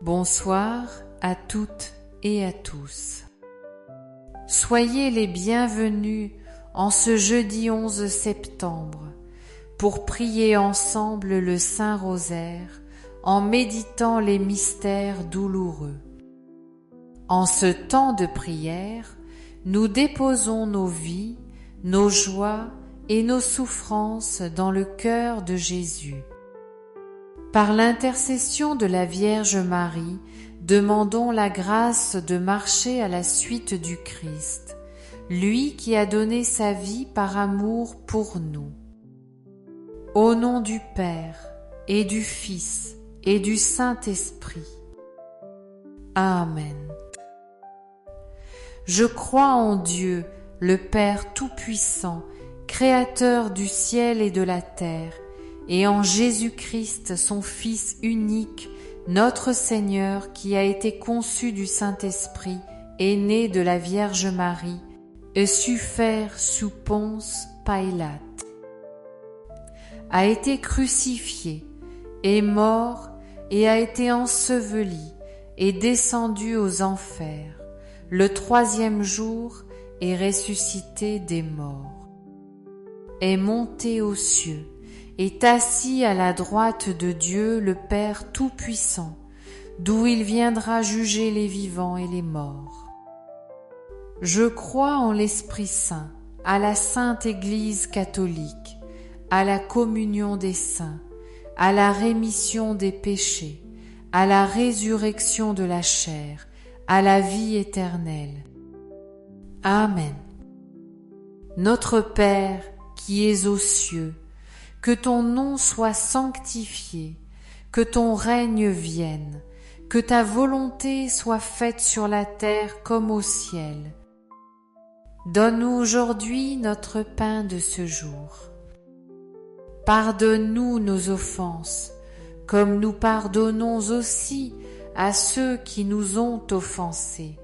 Bonsoir à toutes et à tous. Soyez les bienvenus en ce jeudi 11 septembre pour prier ensemble le Saint Rosaire en méditant les mystères douloureux. En ce temps de prière, nous déposons nos vies, nos joies et nos souffrances dans le cœur de Jésus. Par l'intercession de la Vierge Marie, demandons la grâce de marcher à la suite du Christ, lui qui a donné sa vie par amour pour nous. Au nom du Père et du Fils et du Saint-Esprit. Amen. Je crois en Dieu, le Père Tout-Puissant, Créateur du ciel et de la terre, et en Jésus-Christ, son Fils unique, notre Seigneur, qui a été conçu du Saint-Esprit, est né de la Vierge Marie, et suffert sous Ponce Pilate, a été crucifié, est mort et a été enseveli, et descendu aux enfers. Le troisième jour est ressuscité des morts, est monté aux cieux, est assis à la droite de Dieu le Père Tout-Puissant, d'où il viendra juger les vivants et les morts. Je crois en l'Esprit Saint, à la Sainte Église catholique, à la communion des saints, à la rémission des péchés, à la résurrection de la chair, à la vie éternelle. Amen. Notre Père qui es aux cieux, que ton nom soit sanctifié, que ton règne vienne, que ta volonté soit faite sur la terre comme au ciel. Donne-nous aujourd'hui notre pain de ce jour. Pardonne-nous nos offenses, comme nous pardonnons aussi à ceux qui nous ont offensés.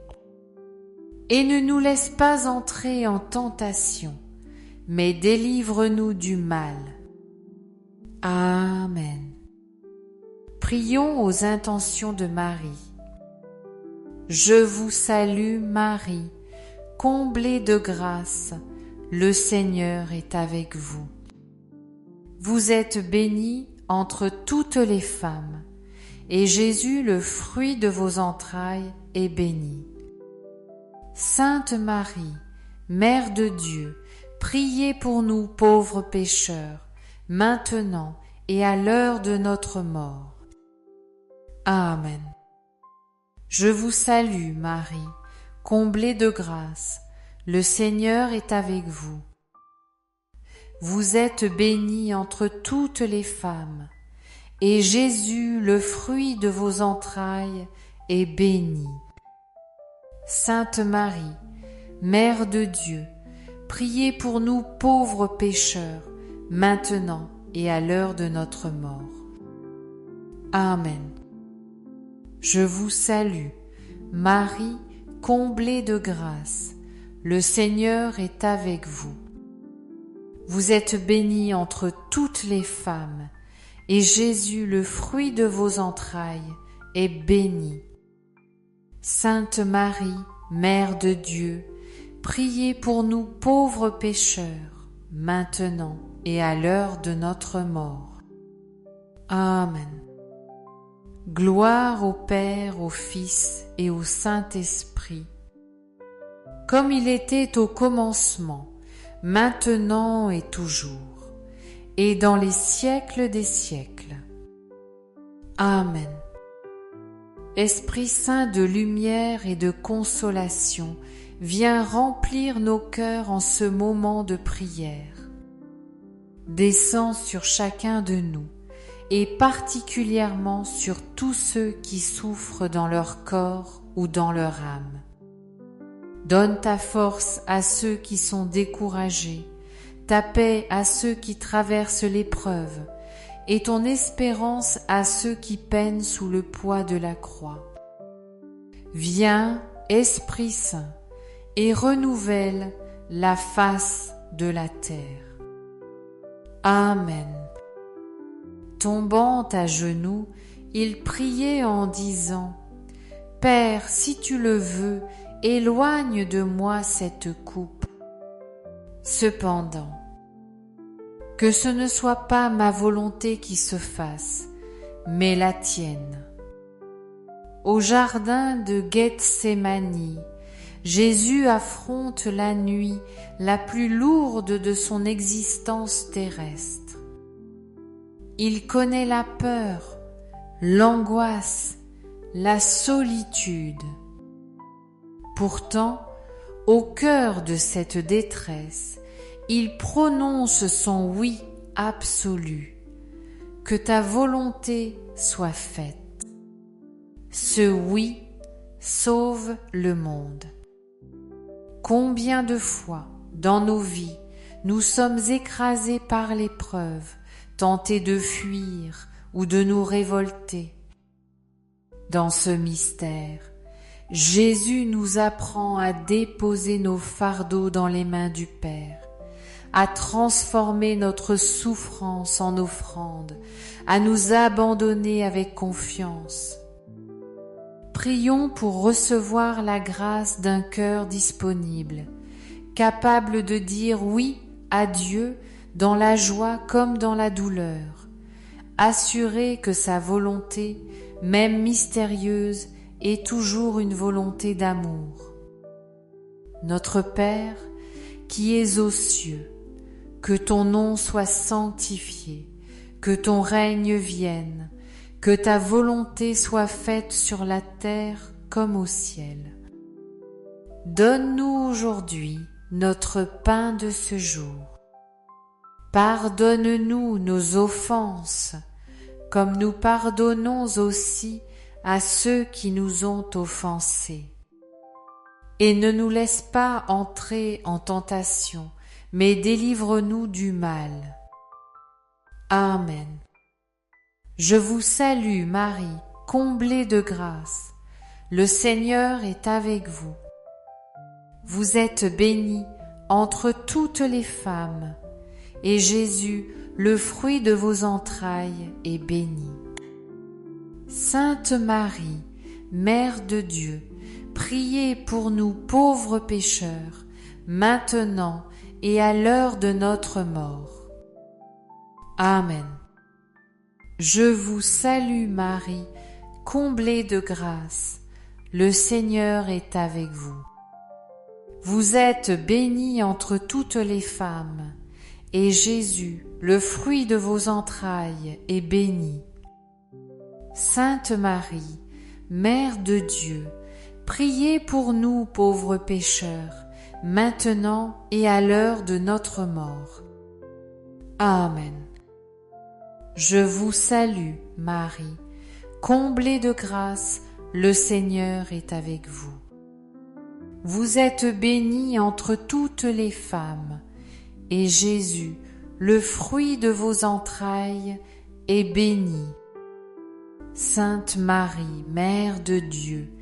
Et ne nous laisse pas entrer en tentation, mais délivre-nous du mal. Amen. Prions aux intentions de Marie. Je vous salue Marie, comblée de grâce, le Seigneur est avec vous. Vous êtes bénie entre toutes les femmes, et Jésus, le fruit de vos entrailles, est béni. Sainte Marie, Mère de Dieu, priez pour nous pauvres pécheurs, maintenant et à l'heure de notre mort. Amen. Je vous salue Marie, comblée de grâce, le Seigneur est avec vous. Vous êtes bénie entre toutes les femmes, et Jésus, le fruit de vos entrailles, est béni. Sainte Marie, Mère de Dieu, priez pour nous pauvres pécheurs, maintenant et à l'heure de notre mort. Amen. Je vous salue, Marie, comblée de grâce, le Seigneur est avec vous. Vous êtes bénie entre toutes les femmes, et Jésus, le fruit de vos entrailles, est béni. Sainte Marie, Mère de Dieu, priez pour nous pauvres pécheurs, maintenant et à l'heure de notre mort. Amen. Gloire au Père, au Fils et au Saint-Esprit, comme il était au commencement, maintenant et toujours, et dans les siècles des siècles. Amen. Esprit Saint de lumière et de consolation, viens remplir nos cœurs en ce moment de prière. Descends sur chacun de nous, et particulièrement sur tous ceux qui souffrent dans leur corps ou dans leur âme. Donne ta force à ceux qui sont découragés, ta paix à ceux qui traversent l'épreuve, et ton espérance à ceux qui peinent sous le poids de la croix. Viens, Esprit Saint, et renouvelle la face de la terre. Amen. Tombant à genoux il priait en disant : Père, si tu le veux, éloigne de moi cette coupe. Cependant, que ce ne soit pas ma volonté qui se fasse, mais la tienne. Au jardin de Gethsémani, Jésus affronte la nuit la plus lourde de son existence terrestre. Il connaît la peur, l'angoisse, la solitude. Pourtant, au cœur de cette détresse, il prononce son oui absolu. Que ta volonté soit faite. Ce oui sauve le monde. Combien de fois, dans nos vies, nous sommes écrasés par l'épreuve, tentés de fuir ou de nous révolter. Dans ce mystère, Jésus nous apprend à déposer nos fardeaux dans les mains du Père, à transformer notre souffrance en offrande, à nous abandonner avec confiance. Prions pour recevoir la grâce d'un cœur disponible, capable de dire oui à Dieu dans la joie comme dans la douleur, assuré que sa volonté, même mystérieuse, est toujours une volonté d'amour. Notre Père, qui es aux cieux, que ton nom soit sanctifié, que ton règne vienne, que ta volonté soit faite sur la terre comme au ciel. Donne-nous aujourd'hui notre pain de ce jour. Pardonne-nous nos offenses, comme nous pardonnons aussi à ceux qui nous ont offensés. Et ne nous laisse pas entrer en tentation, mais délivre-nous du mal. Amen. Je vous salue Marie, comblée de grâce. Le Seigneur est avec vous. Vous êtes bénie entre toutes les femmes, et Jésus, le fruit de vos entrailles, est béni. Sainte Marie, Mère de Dieu, priez pour nous pauvres pécheurs, maintenant et à l'heure de notre mort. Amen. Je vous salue Marie, comblée de grâce, le Seigneur est avec vous. Vous êtes bénie entre toutes les femmes, et Jésus, le fruit de vos entrailles, est béni. Sainte Marie, Mère de Dieu, priez pour nous pauvres pécheurs, maintenant et à l'heure de notre mort. Amen. Je vous salue, Marie, comblée de grâce, le Seigneur est avec vous. Vous êtes bénie entre toutes les femmes, et Jésus, le fruit de vos entrailles, est béni. Sainte Marie, Mère de Dieu,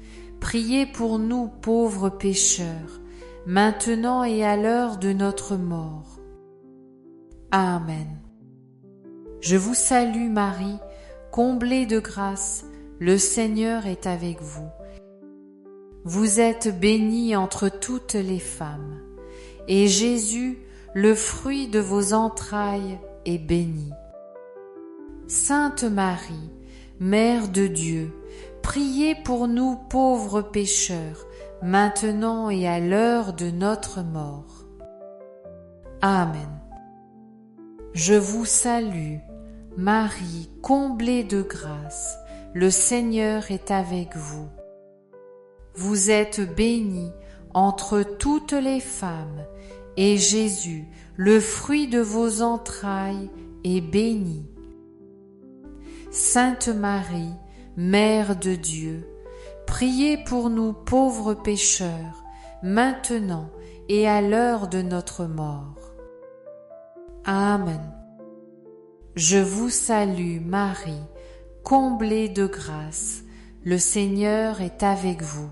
priez pour nous pauvres pécheurs, maintenant et à l'heure de notre mort. Amen. Je vous salue Marie, comblée de grâce, le Seigneur est avec vous. Vous êtes bénie entre toutes les femmes, et Jésus, le fruit de vos entrailles, est béni. Sainte Marie, Mère de Dieu, priez pour nous pauvres pécheurs, maintenant et à l'heure de notre mort. Amen. Je vous salue, Marie, comblée de grâce, le Seigneur est avec vous. Vous êtes bénie entre toutes les femmes, et Jésus, le fruit de vos entrailles, est béni. Sainte Marie, Mère de Dieu, priez pour nous pauvres pécheurs, maintenant et à l'heure de notre mort. Amen. Je vous salue Marie, comblée de grâce, le Seigneur est avec vous.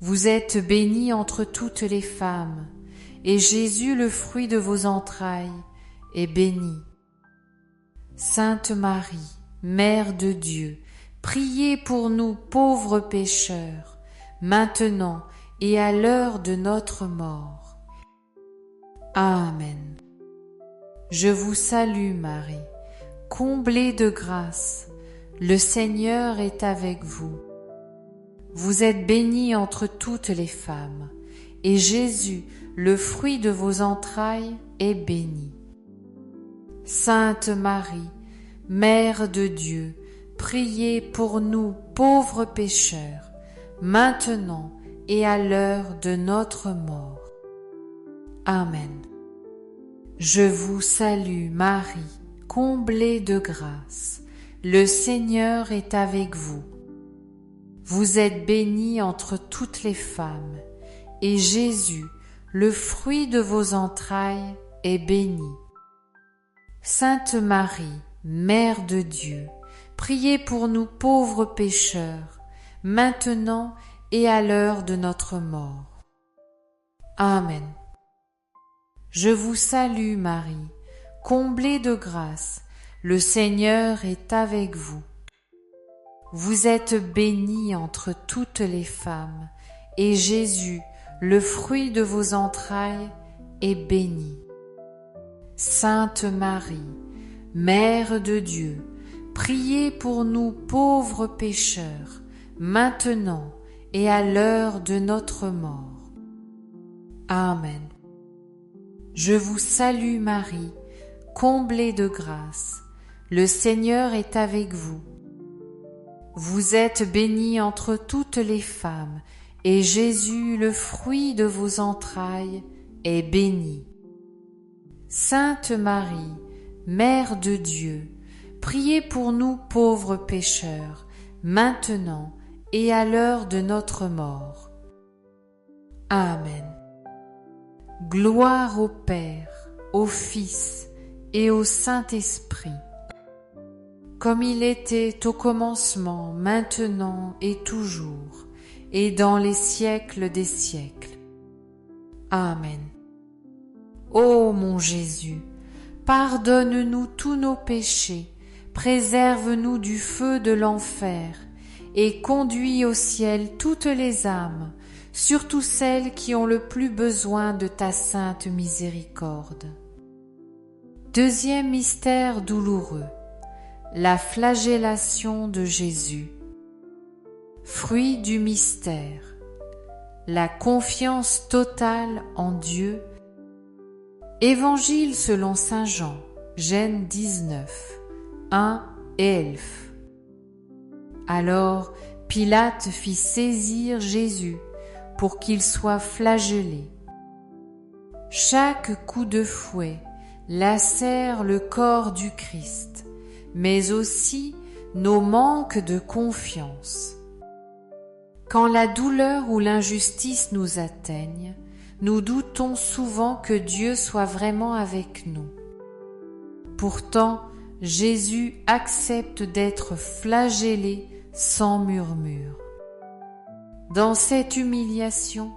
Vous êtes bénie entre toutes les femmes, et Jésus, le fruit de vos entrailles, est béni. Sainte Marie, Mère de Dieu, priez pour nous pauvres pécheurs, maintenant et à l'heure de notre mort. Amen. Je vous salue Marie, comblée de grâce, le Seigneur est avec vous. Vous êtes bénie entre toutes les femmes, et Jésus, le fruit de vos entrailles, est béni. Sainte Marie, Mère de Dieu, priez pour nous pauvres pécheurs, maintenant et à l'heure de notre mort. Amen. Je vous salue Marie, comblée de grâce, le Seigneur est avec vous. Vous êtes bénie entre toutes les femmes, et Jésus, le fruit de vos entrailles, est béni. Sainte Marie, Mère de Dieu, priez pour nous pauvres pécheurs, maintenant et à l'heure de notre mort. Amen. Je vous salue Marie, comblée de grâce, le Seigneur est avec vous. Vous êtes bénie entre toutes les femmes, et Jésus, le fruit de vos entrailles, est béni. Sainte Marie, Mère de Dieu, priez pour nous pauvres pécheurs, maintenant et à l'heure de notre mort. Amen. Je vous salue Marie, comblée de grâce, le Seigneur est avec vous. Vous êtes bénie entre toutes les femmes, et Jésus, le fruit de vos entrailles, est béni. Sainte Marie, Mère de Dieu, priez pour nous pauvres pécheurs, maintenant et à l'heure de notre mort. Amen. Gloire au Père, au Fils et au Saint-Esprit, comme il était au commencement, maintenant et toujours, et dans les siècles des siècles. Amen. Ô mon Jésus, pardonne-nous tous nos péchés, préserve-nous du feu de l'enfer, et conduis au ciel toutes les âmes, surtout celles qui ont le plus besoin de ta sainte miséricorde. Deuxième mystère douloureux, la flagellation de Jésus. Fruit du mystère, la confiance totale en Dieu. Évangile selon saint Jean, Gène 19, 1 et 11. Alors Pilate fit saisir Jésus pour qu'il soit flagellé. Chaque coup de fouet lacère le corps du Christ, mais aussi nos manques de confiance. Quand la douleur ou l'injustice nous atteignent, nous doutons souvent que Dieu soit vraiment avec nous. Pourtant, Jésus accepte d'être flagellé sans murmure. Dans cette humiliation,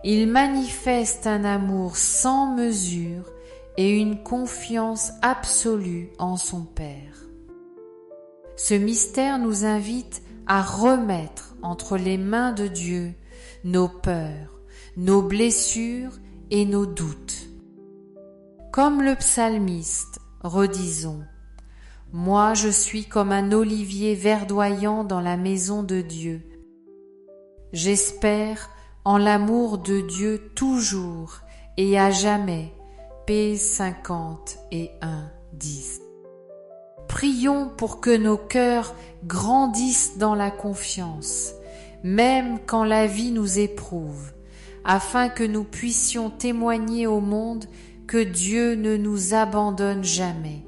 il manifeste un amour sans mesure et une confiance absolue en son Père. Ce mystère nous invite à remettre entre les mains de Dieu nos peurs, nos blessures et nos doutes. Comme le psalmiste, redisons : Moi je suis comme un olivier verdoyant dans la maison de Dieu. J'espère en l'amour de Dieu toujours et à jamais. P 51, 10. Prions pour que nos cœurs grandissent dans la confiance, même quand la vie nous éprouve, afin que nous puissions témoigner au monde que Dieu ne nous abandonne jamais.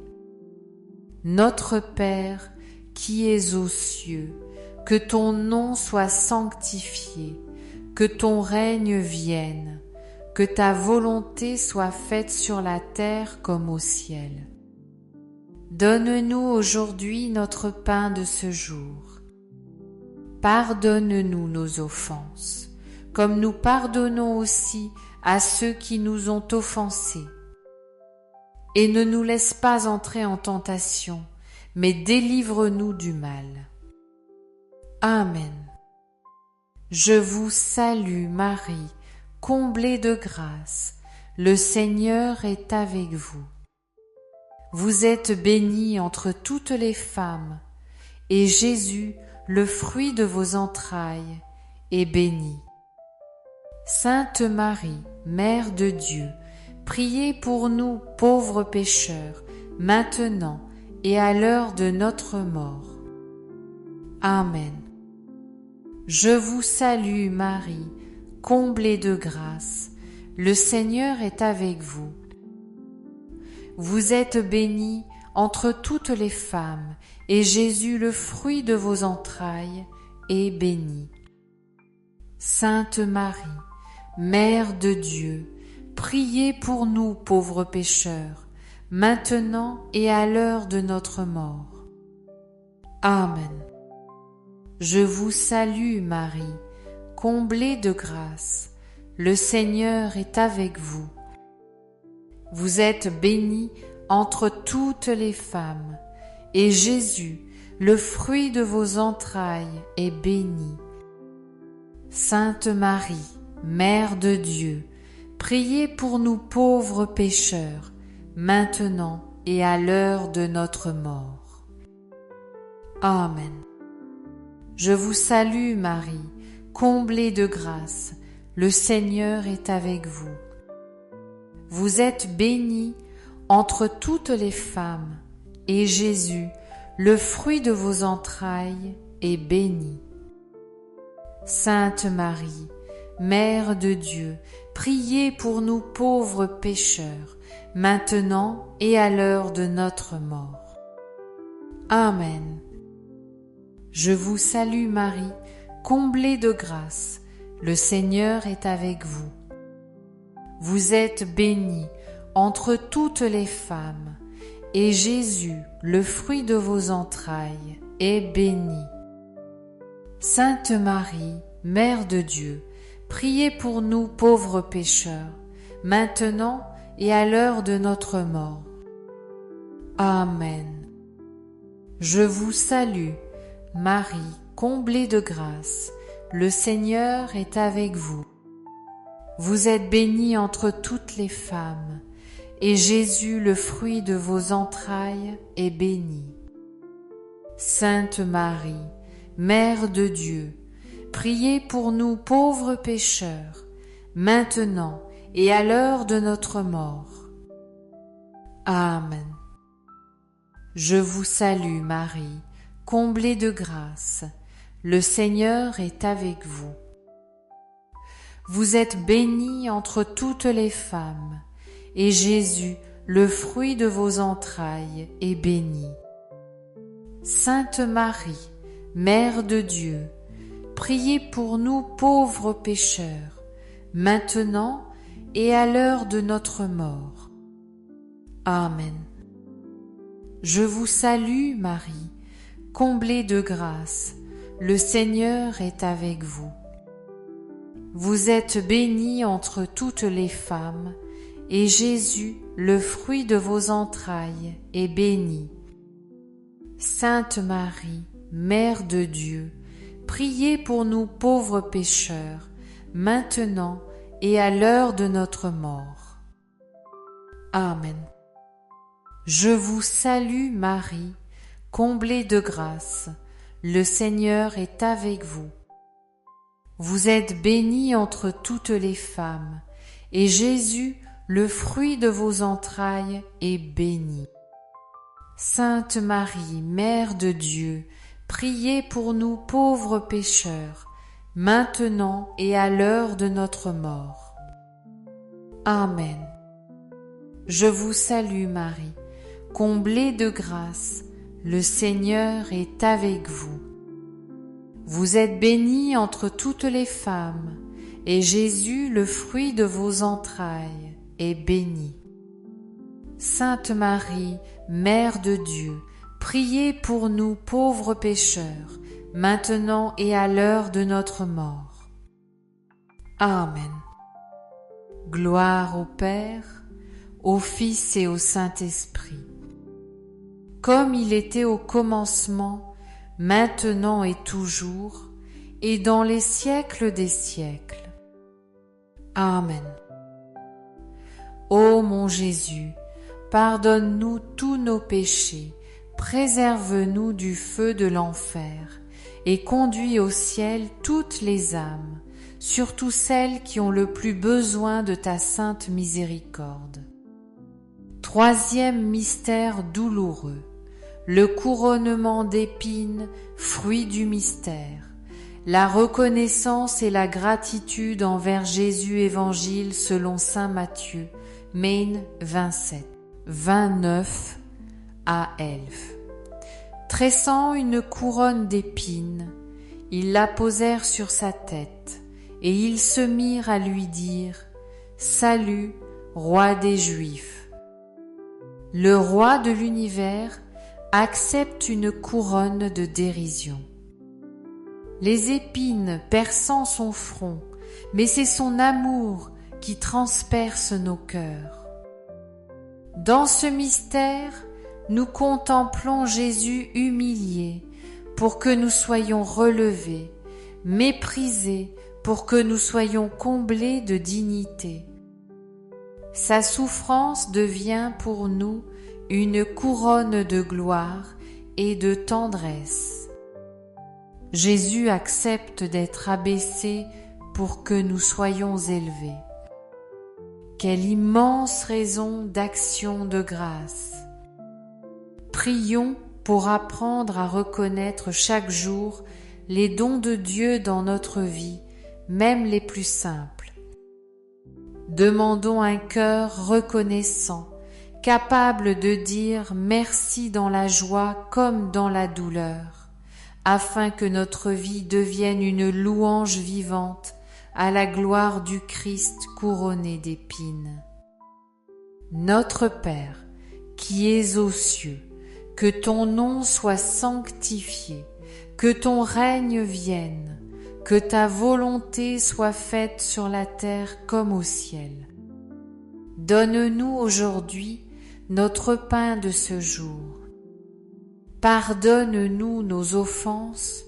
Notre Père, qui es aux cieux, que ton nom soit sanctifié, que ton règne vienne, que ta volonté soit faite sur la terre comme au ciel. Donne-nous aujourd'hui notre pain de ce jour. Pardonne-nous nos offenses, comme nous pardonnons aussi à ceux qui nous ont offensés. Et ne nous laisse pas entrer en tentation, mais délivre-nous du mal. Amen. Je vous salue Marie, comblée de grâce, le Seigneur est avec vous. Vous êtes bénie entre toutes les femmes, et Jésus, le fruit de vos entrailles, est béni. Sainte Marie, Mère de Dieu, priez pour nous pauvres pécheurs, maintenant et à l'heure de notre mort. Amen. Je vous salue Marie, comblée de grâce, le Seigneur est avec vous. Vous êtes bénie entre toutes les femmes, et Jésus, le fruit de vos entrailles, est béni. Sainte Marie, Mère de Dieu, priez pour nous pauvres pécheurs, maintenant et à l'heure de notre mort. Amen. Je vous salue Marie, comblée de grâce, le Seigneur est avec vous. Vous êtes bénie entre toutes les femmes, et Jésus, le fruit de vos entrailles, est béni. Sainte Marie, Mère de Dieu, priez pour nous pauvres pécheurs, maintenant et à l'heure de notre mort. Amen. Je vous salue Marie, comblée de grâce, le Seigneur est avec vous. Vous êtes bénie entre toutes les femmes, et Jésus, le fruit de vos entrailles, est béni. Sainte Marie, Mère de Dieu, priez pour nous pauvres pécheurs, maintenant et à l'heure de notre mort. Amen. Je vous salue Marie, comblée de grâce, le Seigneur est avec vous. Vous êtes bénie entre toutes les femmes, et Jésus, le fruit de vos entrailles, est béni. Sainte Marie, Mère de Dieu, priez pour nous pauvres pécheurs, maintenant et à l'heure de notre mort. Amen. Je vous salue, Marie, comblée de grâce, le Seigneur est avec vous. Vous êtes bénie entre toutes les femmes, et Jésus, le fruit de vos entrailles, est béni. Sainte Marie, Mère de Dieu, priez pour nous pauvres pécheurs, maintenant et à l'heure de notre mort. Amen. Je vous salue Marie, comblée de grâce, le Seigneur est avec vous. Vous êtes bénie entre toutes les femmes, et Jésus, le fruit de vos entrailles, est béni. Sainte Marie, Mère de Dieu, priez pour nous pauvres pécheurs, maintenant et à l'heure de notre mort. Amen. Je vous salue Marie, comblée de grâce, le Seigneur est avec vous. Vous êtes bénie entre toutes les femmes, et Jésus, le fruit de vos entrailles, est béni. Sainte Marie, Mère de Dieu, priez pour nous pauvres pécheurs, maintenant et à l'heure de notre mort. Amen. Je vous salue Marie, comblée de grâce, le Seigneur est avec vous. Vous êtes bénie entre toutes les femmes, et Jésus, le fruit de vos entrailles, est béni. Sainte Marie, Mère de Dieu, priez pour nous pauvres pécheurs, maintenant et à l'heure de notre mort. Amen. Je vous salue Marie, comblée de grâce, le Seigneur est avec vous. Vous êtes bénie entre toutes les femmes, et Jésus, le fruit de vos entrailles, est béni. Sainte Marie, Mère de Dieu, priez pour nous pauvres pécheurs, maintenant et à l'heure de notre mort. Amen. Gloire au Père, au Fils et au Saint-Esprit, comme il était au commencement, maintenant et toujours, et dans les siècles des siècles. Amen. Ô mon Jésus, pardonne-nous tous nos péchés, préserve-nous du feu de l'enfer, et conduis au ciel toutes les âmes, surtout celles qui ont le plus besoin de ta sainte miséricorde. Troisième mystère douloureux, le couronnement d'épines, fruit du mystère, la reconnaissance et la gratitude envers Jésus évangile selon saint Matthieu, Maine 27, 29 à 11. Tressant une couronne d'épines, ils la posèrent sur sa tête, et ils se mirent à lui dire « Salut, roi des Juifs !» Le roi de l'univers accepte une couronne de dérision. Les épines perçant son front, mais c'est son amour qui transperce nos cœurs. Dans ce mystère, nous contemplons Jésus humilié pour que nous soyons relevés, méprisé pour que nous soyons comblés de dignité. Sa souffrance devient pour nous une couronne de gloire et de tendresse. Jésus accepte d'être abaissé pour que nous soyons élevés. Quelle immense raison d'action de grâce! Prions pour apprendre à reconnaître chaque jour les dons de Dieu dans notre vie, même les plus simples. Demandons un cœur reconnaissant, capable de dire merci dans la joie comme dans la douleur, afin que notre vie devienne une louange vivante à la gloire du Christ couronné d'épines. Notre Père, qui es aux cieux, que ton nom soit sanctifié, que ton règne vienne, que ta volonté soit faite sur la terre comme au ciel. Donne-nous aujourd'hui notre pain de ce jour. Pardonne-nous nos offenses,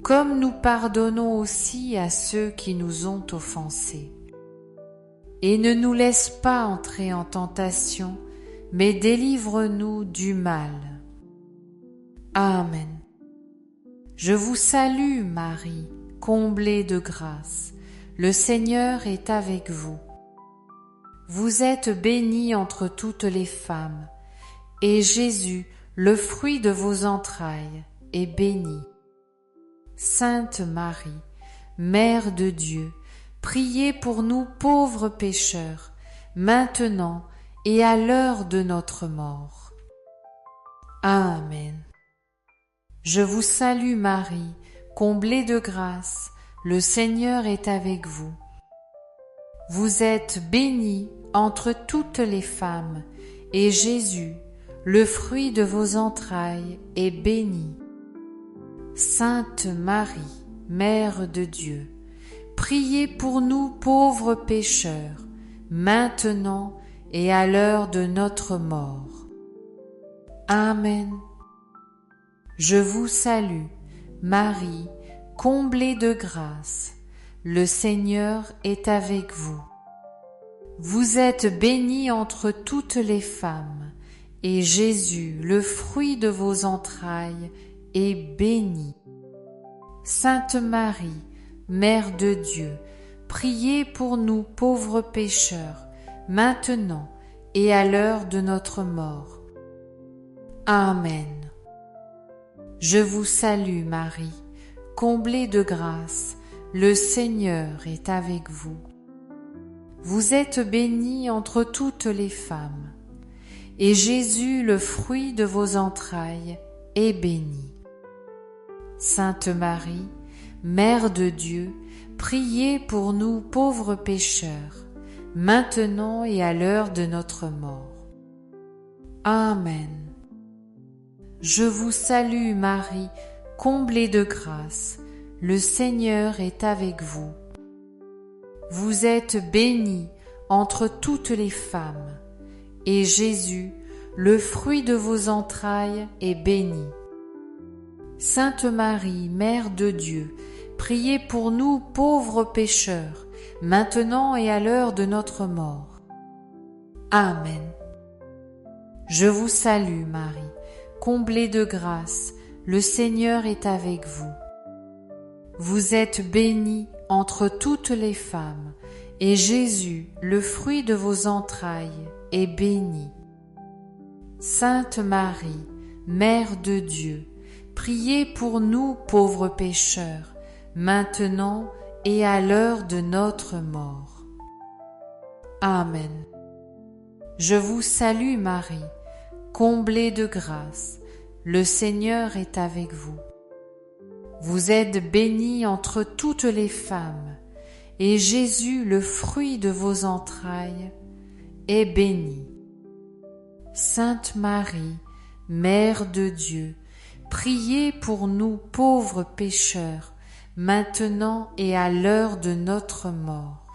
comme nous pardonnons aussi à ceux qui nous ont offensés. Et ne nous laisse pas entrer en tentation, mais délivre-nous du mal. Amen. Je vous salue, Marie, comblée de grâce. Le Seigneur est avec vous. Vous êtes bénie entre toutes les femmes, et Jésus, le fruit de vos entrailles, est béni. Sainte Marie, Mère de Dieu, priez pour nous pauvres pécheurs, maintenant et à l'heure de notre mort. Amen. Je vous salue Marie, comblée de grâce, le Seigneur est avec vous. Vous êtes bénie entre toutes les femmes, et Jésus, le fruit de vos entrailles, est béni. Sainte Marie, Mère de Dieu, priez pour nous pauvres pécheurs, maintenant et à l'heure de notre mort. Amen. Je vous salue, Marie, comblée de grâce, le Seigneur est avec vous. Vous êtes bénie entre toutes les femmes, et Jésus, le fruit de vos entrailles, est béni. Sainte Marie, Mère de Dieu, priez pour nous pauvres pécheurs, maintenant et à l'heure de notre mort. Amen. Je vous salue Marie, comblée de grâce, le Seigneur est avec vous. Vous êtes bénie entre toutes les femmes, et Jésus, le fruit de vos entrailles, est béni. Sainte Marie, Mère de Dieu, priez pour nous pauvres pécheurs, maintenant et à l'heure de notre mort. Amen. Je vous salue Marie, comblée de grâce, le Seigneur est avec vous. Vous êtes bénie entre toutes les femmes, et Jésus, le fruit de vos entrailles est béni. Sainte Marie, Mère de Dieu, priez pour nous pauvres pécheurs, maintenant et à l'heure de notre mort. Amen. Je vous salue Marie, comblée de grâce, le Seigneur est avec vous. Vous êtes bénie entre toutes les femmes, et Jésus, le fruit de vos entrailles, est béni. Sainte Marie, Mère de Dieu, priez pour nous pauvres pécheurs, maintenant et à l'heure de notre mort. Amen. Je vous salue Marie, comblée de grâce, le Seigneur est avec vous. Vous êtes bénie entre toutes les femmes, et Jésus, le fruit de vos entrailles, est béni. Sainte Marie, Mère de Dieu, priez pour nous pauvres pécheurs, maintenant et à l'heure de notre mort.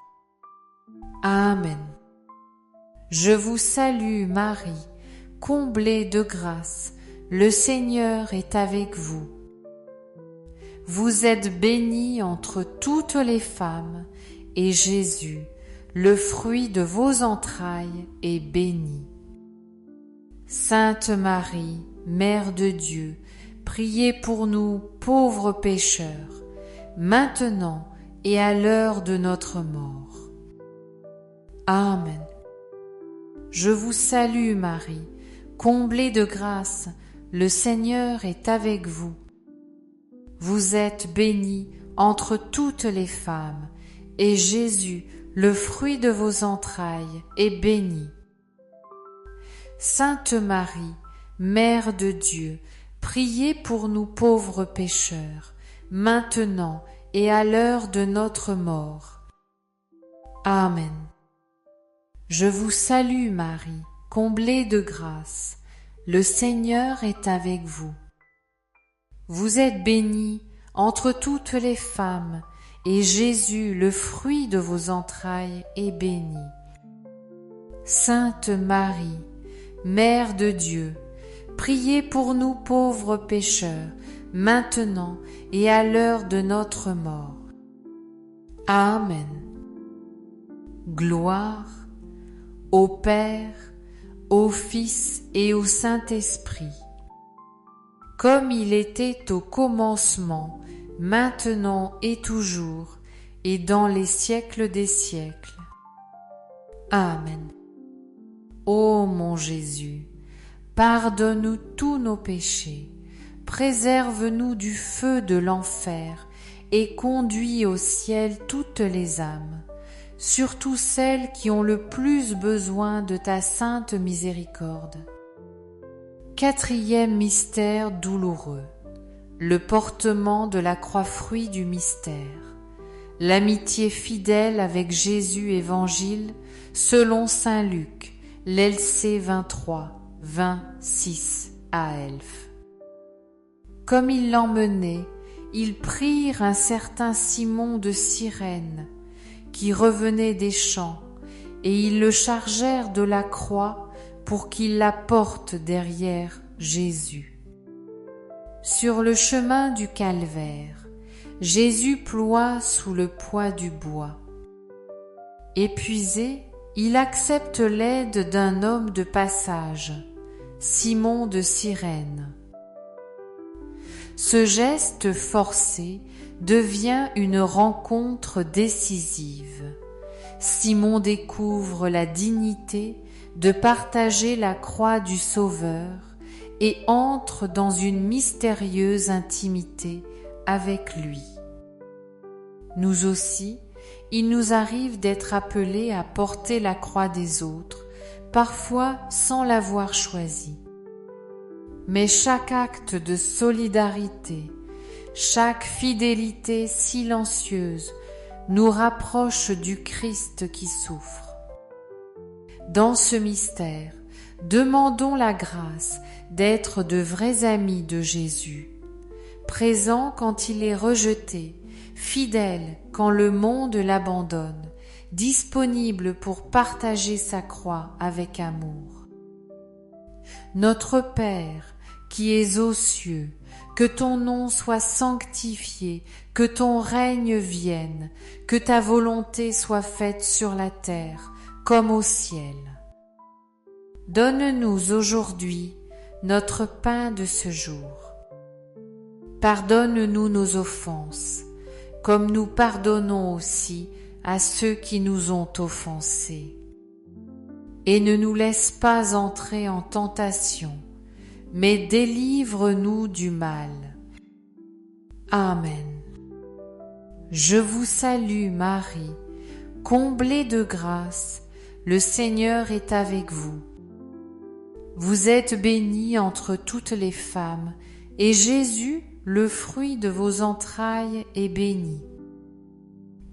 Amen. Je vous salue Marie, comblée de grâce, le Seigneur est avec vous. Vous êtes bénie entre toutes les femmes, et Jésus, le fruit de vos entrailles, est béni. Sainte Marie, Mère de Dieu, priez pour nous pauvres pécheurs, maintenant et à l'heure de notre mort. Amen. Je vous salue Marie, comblée de grâce, le Seigneur est avec vous. Vous êtes bénie entre toutes les femmes, et Jésus, le fruit de vos entrailles, est béni. Sainte Marie, Mère de Dieu, priez pour nous pauvres pécheurs, maintenant et à l'heure de notre mort. Amen. Je vous salue Marie, comblée de grâce, le Seigneur est avec vous. Vous êtes bénie entre toutes les femmes, et Jésus, le fruit de vos entrailles, est béni. Sainte Marie, Mère de Dieu, priez pour nous pauvres pécheurs, maintenant et à l'heure de notre mort. Amen. Gloire au Père, au Fils et au Saint-Esprit, comme il était au commencement, maintenant et toujours, et dans les siècles des siècles. Amen. Ô mon Jésus, pardonne-nous tous nos péchés, préserve-nous du feu de l'enfer et conduis au ciel toutes les âmes, surtout celles qui ont le plus besoin de ta sainte miséricorde. Quatrième mystère douloureux, le portement de la croix-fruit du mystère, l'amitié fidèle avec Jésus évangile selon saint Luc, LC 23, 26 à Elf. Comme ils l'emmenaient, ils prirent un certain Simon de Cyrène, qui revenait des champs, et ils le chargèrent de la croix pour qu'il la porte derrière Jésus. Sur le chemin du calvaire, Jésus ploie sous le poids du bois. Épuisé, il accepte l'aide d'un homme de passage, Simon de Cyrène. Ce geste forcé devient une rencontre décisive. Simon découvre la dignité de partager la croix du Sauveur et entre dans une mystérieuse intimité avec lui. Nous aussi, il nous arrive d'être appelés à porter la croix des autres, parfois sans l'avoir choisie. Mais chaque acte de solidarité, chaque fidélité silencieuse nous rapproche du Christ qui souffre. Dans ce mystère, demandons la grâce d'être de vrais amis de Jésus, présents quand il est rejeté, fidèles quand le monde l'abandonne, disponibles pour partager sa croix avec amour. Notre Père, qui es aux cieux, que ton nom soit sanctifié, que ton règne vienne, que ta volonté soit faite sur la terre comme au ciel. Donne-nous aujourd'hui notre pain de ce jour. Pardonne-nous nos offenses, comme nous pardonnons aussi à ceux qui nous ont offensés. Et ne nous laisse pas entrer en tentation, mais délivre-nous du mal. Amen. Je vous salue Marie, comblée de grâce, le Seigneur est avec vous. Vous êtes bénie entre toutes les femmes, et Jésus, le fruit de vos entrailles, est béni.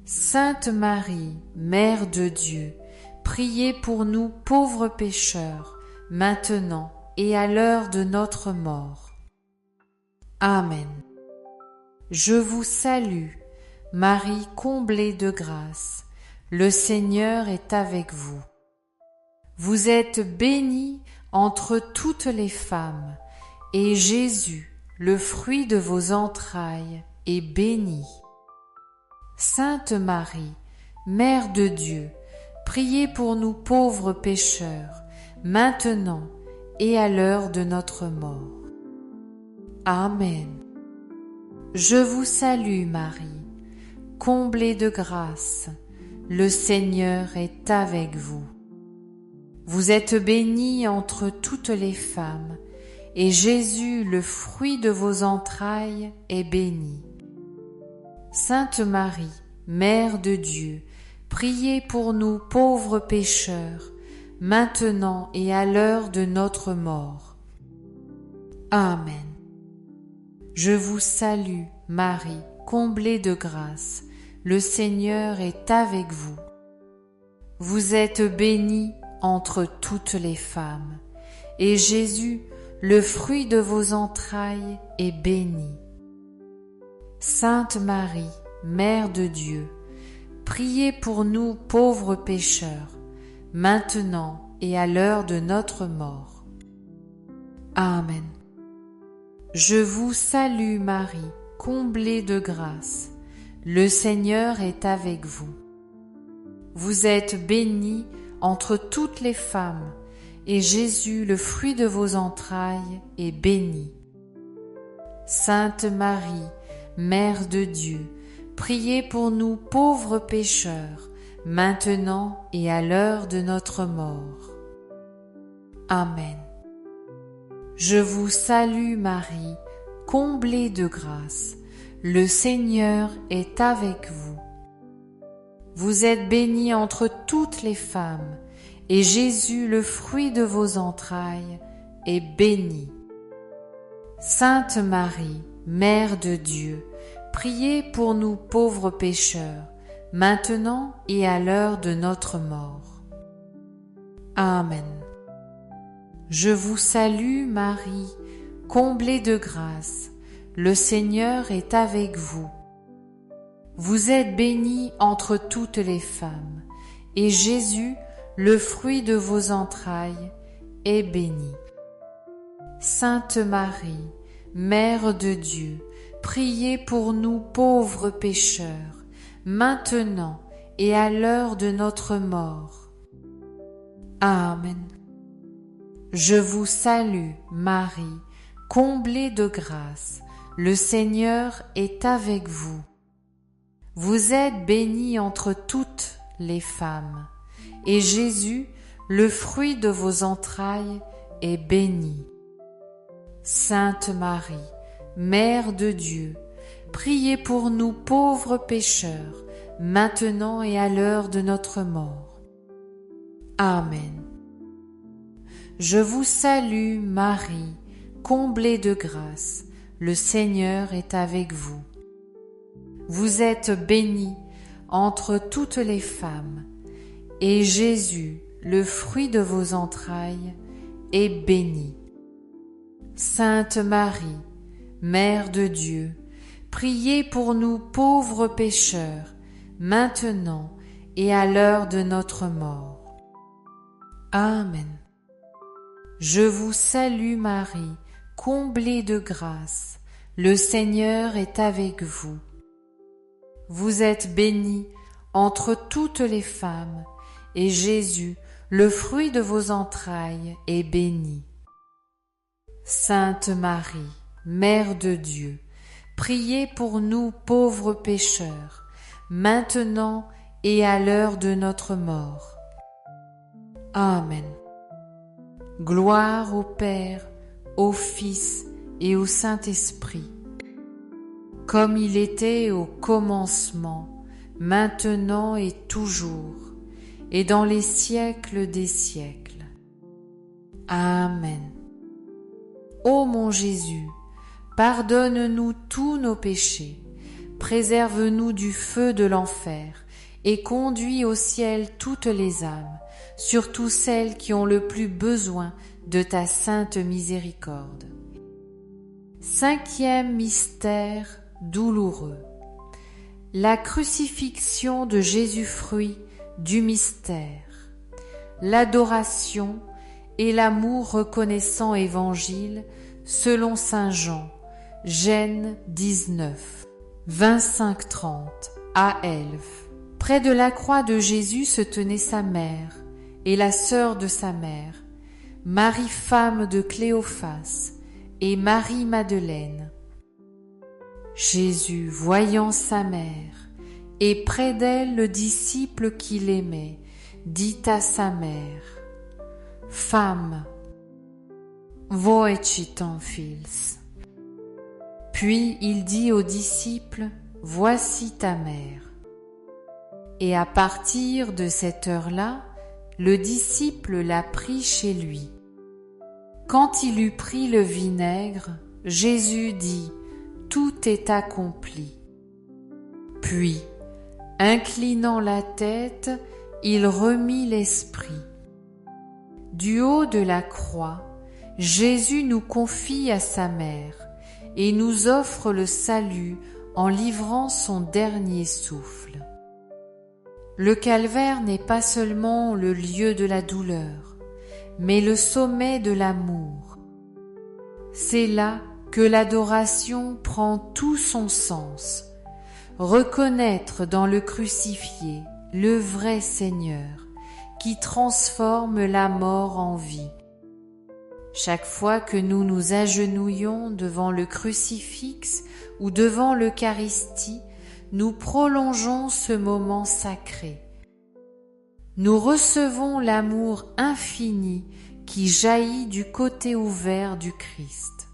Sainte Marie, Mère de Dieu, priez pour nous pauvres pécheurs, maintenant et à l'heure de notre mort. Amen. Je vous salue, Marie comblée de grâce, le Seigneur est avec vous. Vous êtes bénie entre toutes les femmes, et Jésus, le fruit de vos entrailles, est béni. Sainte Marie, Mère de Dieu, priez pour nous pauvres pécheurs, maintenant et à l'heure de notre mort. Amen. Je vous salue Marie, comblée de grâce, le Seigneur est avec vous. Vous êtes bénie entre toutes les femmes, et Jésus, le fruit de vos entrailles, est béni. Sainte Marie, Mère de Dieu, priez pour nous pauvres pécheurs, maintenant et à l'heure de notre mort. Amen. Je vous salue, Marie, comblée de grâce, le Seigneur est avec vous. Vous êtes bénie entre toutes les femmes, et Jésus, le fruit de vos entrailles, est béni. Sainte Marie, Mère de Dieu, priez pour nous pauvres pécheurs, maintenant et à l'heure de notre mort. Amen. Je vous salue Marie, comblée de grâce, le Seigneur est avec vous. Vous êtes bénie entre toutes les femmes, et Jésus, le fruit de vos entrailles, est béni. Sainte Marie, Mère de Dieu, priez pour nous pauvres pécheurs, maintenant et à l'heure de notre mort. Amen. Je vous salue Marie, comblée de grâce, le Seigneur est avec vous. Vous êtes bénie entre toutes les femmes, et Jésus, le fruit de vos entrailles, est béni. Sainte Marie, Mère de Dieu, priez pour nous pauvres pécheurs, maintenant et à l'heure de notre mort. Amen. Je vous salue Marie, comblée de grâce, le Seigneur est avec vous. Vous êtes bénie entre toutes les femmes, et Jésus, le fruit de vos entrailles, est béni. Sainte Marie, Mère de Dieu, priez pour nous pauvres pécheurs, maintenant et à l'heure de notre mort. Amen. Je vous salue, Marie, comblée de grâce, le Seigneur est avec vous. Vous êtes bénie entre toutes les femmes, et Jésus, le fruit de vos entrailles, est béni. Sainte Marie, Mère de Dieu, priez pour nous pauvres pécheurs, maintenant et à l'heure de notre mort. Amen. Je vous salue Marie, comblée de grâce, le Seigneur est avec vous. Vous êtes bénie entre toutes les femmes, et Jésus, le fruit de vos entrailles, est béni. Sainte Marie, Mère de Dieu, priez pour nous pauvres pécheurs, maintenant et à l'heure de notre mort. Amen. Je vous salue Marie, comblée de grâce, le Seigneur est avec vous. Vous êtes bénie entre toutes les femmes, et Jésus, le fruit de vos entrailles, est béni. Sainte Marie, Mère de Dieu, priez pour nous pauvres pécheurs, maintenant et à l'heure de notre mort. Amen. Gloire au Père, au Fils et au Saint-Esprit, comme il était au commencement, maintenant et toujours, et dans les siècles des siècles. Amen. Ô mon Jésus, pardonne-nous tous nos péchés, préserve-nous du feu de l'enfer, et conduis au ciel toutes les âmes, surtout celles qui ont le plus besoin de ta sainte miséricorde. Cinquième mystère douloureux. La crucifixion de Jésus, fruit du mystère. L'adoration et l'amour reconnaissant évangile selon saint Jean, Gène 19, 25-30 à Elve. Près de la croix de Jésus se tenait sa mère et la sœur de sa mère, Marie femme de Cléophas et Marie-Madeleine. Jésus, voyant sa mère, et près d'elle le disciple qu'il aimait, dit à sa mère: Femme, voici ton fils. Puis il dit au disciple: Voici ta mère. Et à partir de cette heure-là, le disciple la prit chez lui. Quand il eut pris le vinaigre, Jésus dit: Tout est accompli. Puis, inclinant la tête, il remit l'esprit. Du haut de la croix, Jésus nous confie à sa mère et nous offre le salut en livrant son dernier souffle. Le calvaire n'est pas seulement le lieu de la douleur, mais le sommet de l'amour. C'est là que l'adoration prend tout son sens. Reconnaître dans le crucifié le vrai Seigneur qui transforme la mort en vie. Chaque fois que nous nous agenouillons devant le crucifix ou devant l'Eucharistie, nous prolongeons ce moment sacré. Nous recevons l'amour infini qui jaillit du côté ouvert du Christ.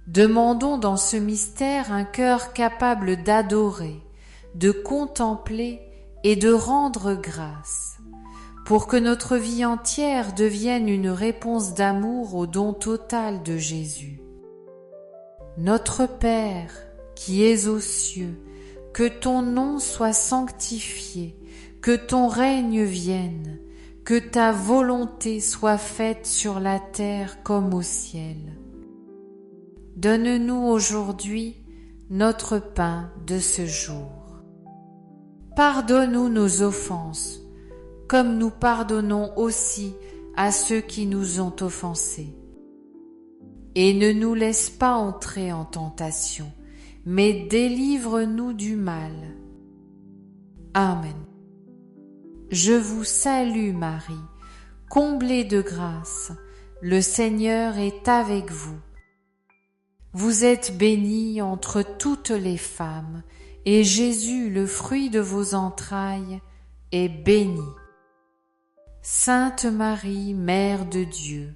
Demandons dans ce mystère un cœur capable d'adorer, de contempler et de rendre grâce, pour que notre vie entière devienne une réponse d'amour au don total de Jésus. Notre Père, qui es aux cieux, que ton nom soit sanctifié, que ton règne vienne, que ta volonté soit faite sur la terre comme au ciel. Donne-nous aujourd'hui notre pain de ce jour. Pardonne-nous nos offenses, comme nous pardonnons aussi à ceux qui nous ont offensés. Et ne nous laisse pas entrer en tentation, mais délivre-nous du mal. Amen. Je vous salue Marie, comblée de grâce, le Seigneur est avec vous. Vous êtes bénie entre toutes les femmes, et Jésus, le fruit de vos entrailles, est béni. Sainte Marie, Mère de Dieu,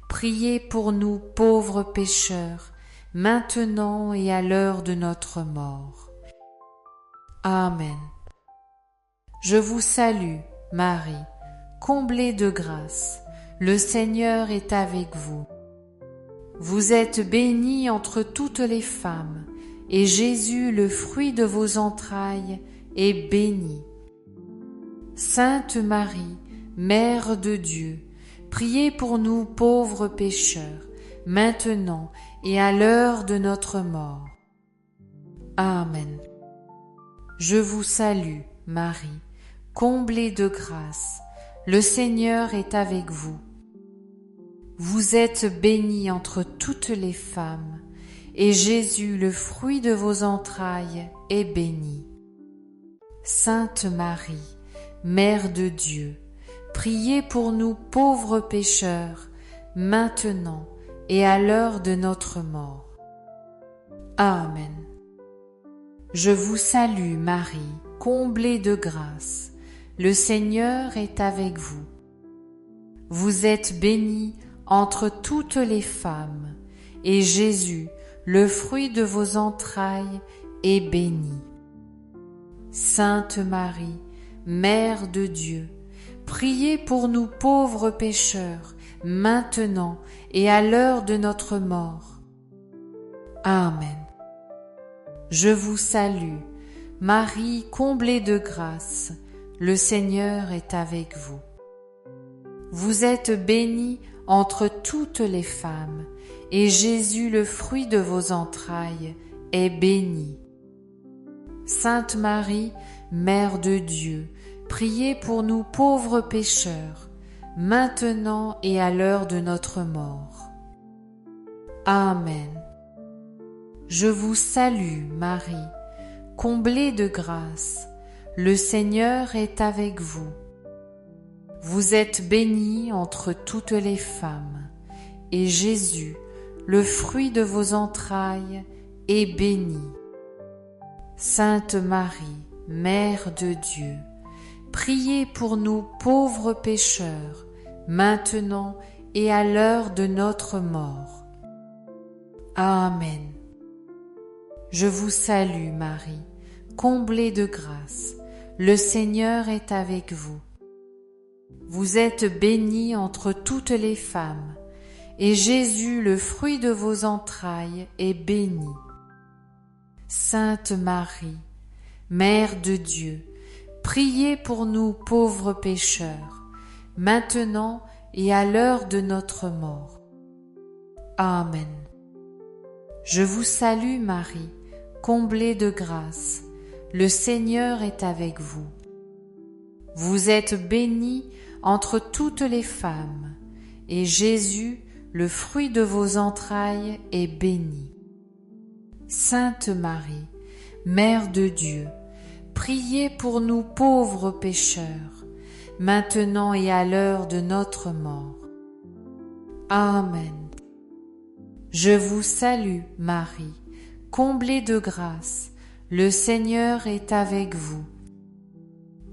priez pour nous pauvres pécheurs, maintenant et à l'heure de notre mort. Amen. Je vous salue, Marie, comblée de grâce, le Seigneur est avec vous. Vous êtes bénie entre toutes les femmes, et Jésus, le fruit de vos entrailles, est béni. Sainte Marie, Mère de Dieu, priez pour nous pauvres pécheurs, maintenant et à l'heure de notre mort. Amen. Je vous salue, Marie, comblée de grâce, le Seigneur est avec vous. Vous êtes bénie entre toutes les femmes, et Jésus, le fruit de vos entrailles, est béni. Sainte Marie, Mère de Dieu, priez pour nous pauvres pécheurs, maintenant et à l'heure de notre mort. Amen. Je vous salue Marie, comblée de grâce, le Seigneur est avec vous. Vous êtes bénie entre toutes les femmes, et Jésus, le fruit de vos entrailles, est béni. Sainte Marie, Mère de Dieu, priez pour nous pauvres pécheurs, maintenant et à l'heure de notre mort. Amen. Je vous salue, Marie comblée de grâce, le Seigneur est avec vous. Vous êtes bénie entre toutes les femmes, et Jésus, le fruit de vos entrailles, est béni. Sainte Marie, Mère de Dieu, priez pour nous pauvres pécheurs, maintenant et à l'heure de notre mort. Amen. Je vous salue, Marie, comblée de grâce, le Seigneur est avec vous. Vous êtes bénie entre toutes les femmes, et Jésus, le fruit de vos entrailles, est béni. Sainte Marie, Mère de Dieu, priez pour nous pauvres pécheurs, maintenant et à l'heure de notre mort. Amen. Je vous salue Marie, comblée de grâce, le Seigneur est avec vous. Vous êtes bénie entre toutes les femmes, et Jésus, le fruit de vos entrailles, est béni. Sainte Marie, Mère de Dieu, priez pour nous pauvres pécheurs, maintenant et à l'heure de notre mort. Amen. Je vous salue Marie, comblée de grâce, le Seigneur est avec vous. Vous êtes bénie entre toutes les femmes, et Jésus, le fruit de vos entrailles, est béni. Sainte Marie, Mère de Dieu, priez pour nous pauvres pécheurs, maintenant et à l'heure de notre mort. Amen. Je vous salue, Marie, comblée de grâce, le Seigneur est avec vous.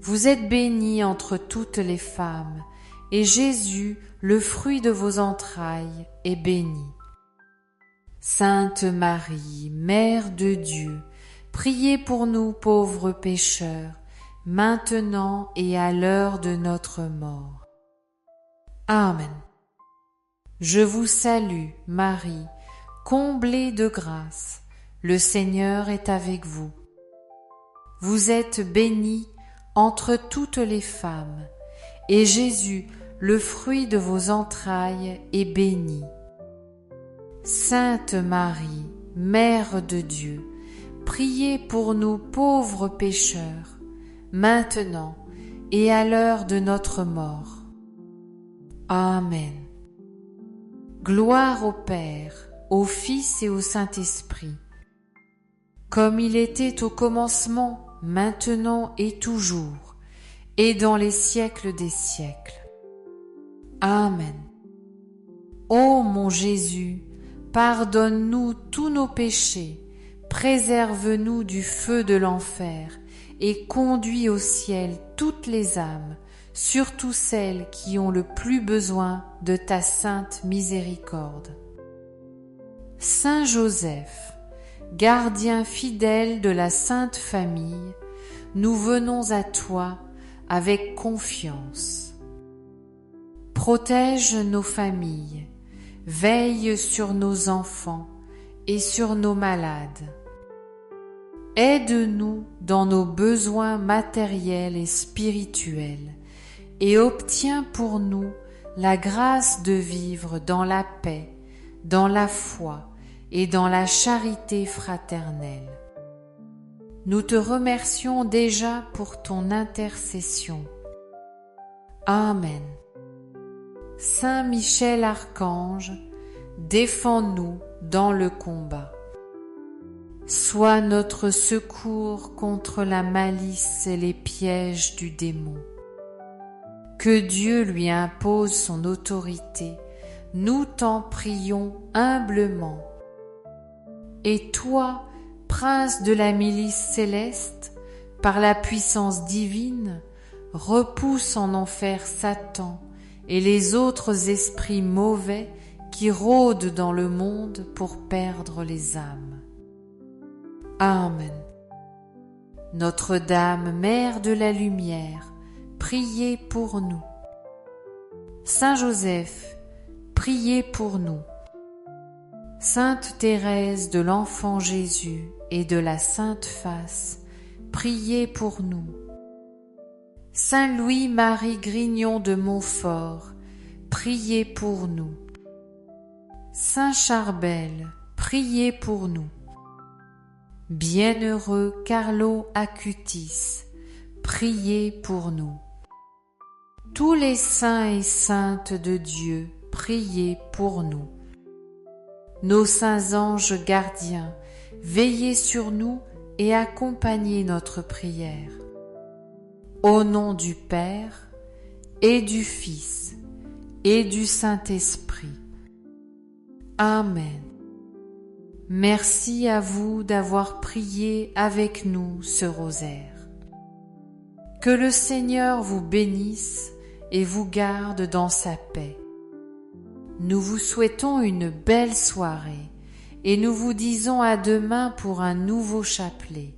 Vous êtes bénie entre toutes les femmes, et Jésus, le fruit de vos entrailles, est béni. Sainte Marie, Mère de Dieu, priez pour nous pauvres pécheurs, maintenant et à l'heure de notre mort. Amen. Je vous salue, Marie, comblée de grâce, le Seigneur est avec vous. Vous êtes bénie entre toutes les femmes, et Jésus, le fruit de vos entrailles, est béni. Sainte Marie, Mère de Dieu, priez pour nous pauvres pécheurs, maintenant et à l'heure de notre mort. Amen. Gloire au Père, au Fils et au Saint-Esprit, comme il était au commencement, maintenant et toujours, et dans les siècles des siècles. Amen. Ô mon Jésus, pardonne-nous tous nos péchés, préserve-nous du feu de l'enfer, et conduis au ciel toutes les âmes, surtout celles qui ont le plus besoin de ta sainte miséricorde. Saint Joseph, gardien fidèle de la Sainte Famille, nous venons à toi avec confiance. Protège nos familles, veille sur nos enfants et sur nos malades. Aide-nous dans nos besoins matériels et spirituels et obtiens pour nous la grâce de vivre dans la paix, dans la foi et dans la charité fraternelle. Nous te remercions déjà pour ton intercession. Amen. Saint Michel Archange, défends-nous dans le combat. Sois notre secours contre la malice et les pièges du démon. Que Dieu lui impose son autorité, nous t'en prions humblement. Et toi, prince de la milice céleste, par la puissance divine, repousse en enfer Satan et les autres esprits mauvais qui rôdent dans le monde pour perdre les âmes. Amen. Notre-Dame, Mère de la Lumière, priez pour nous. Saint Joseph, priez pour nous. Sainte Thérèse de l'Enfant Jésus et de la Sainte Face, priez pour nous. Saint Louis-Marie Grignon de Montfort, priez pour nous. Saint Charbel, priez pour nous. Bienheureux Carlo Acutis, priez pour nous. Tous les saints et saintes de Dieu, priez pour nous. Nos saints anges gardiens, veillez sur nous et accompagnez notre prière. Au nom du Père et du Fils et du Saint-Esprit. Amen. Merci à vous d'avoir prié avec nous ce rosaire. Que le Seigneur vous bénisse et vous garde dans sa paix. Nous vous souhaitons une belle soirée et nous vous disons à demain pour un nouveau chapelet.